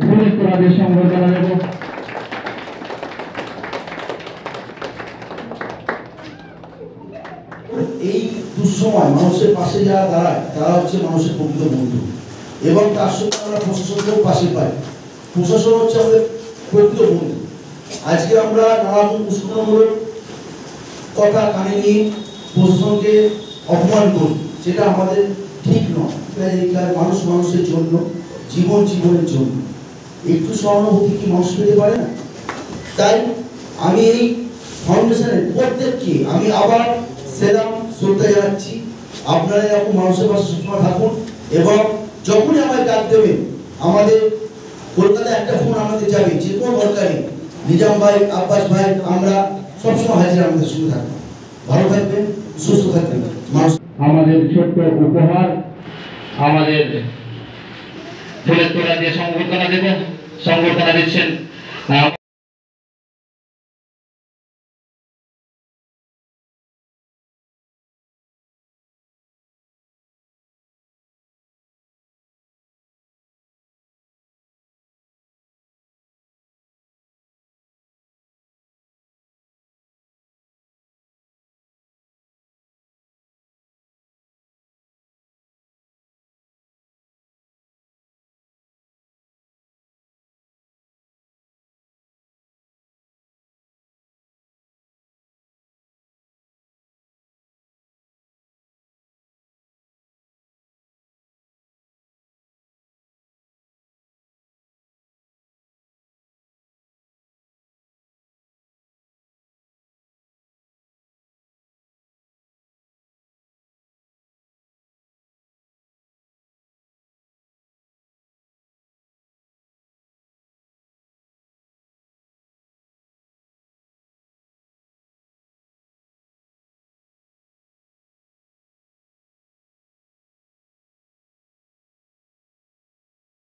ফুলের তোড়া দিয়ে সংবর্ধনা দেব। এই দুঃসময় মানুষের পাশে যারা দাঁড়ায় তারা হচ্ছে মানুষের প্রকৃত বন্ধু, এবং তার সঙ্গে আমরা প্রশাসনকেও পাশে পাই। প্রশাসন হচ্ছে আমাদের প্রকৃত বন্ধু। আজকে আমরা নানারকম উস্কানিমূলক কথা কানে নিয়ে প্রশাসনকে অপমান করি, সেটা আমাদের ঠিক নয়। মানুষ মানুষের জন্য, জীবন জীবনের জন্য একটু সহানুভূতি কি মানুষ পেতে পারে না? তাই আমি এই ফাউন্ডেশনের প্রত্যেককে আমি আবার সেলাম শ্রদ্ধা জানাচ্ছি। আপনারা এরকম মানুষের পাশে সবসময় থাকুন, এবং যখনই আমায় ডাক দেবেন, আমাদের কলকাতায় একটা ফোন আমাদের যাবে, যে কোনো দরকারে নিজাম ভাই, আব্বাস ভাই, আমরা সবসময় হাজির, আমাদের সঙ্গে থাকবেন। ভালো থাকবেন, সুস্থ থাকবেন। মানুষ আমাদের ছোট্ট উপহার, আমাদের ফুলের তোড়া দিয়ে সংবর্ধনা দেব। সংবর্ধনা দিচ্ছেন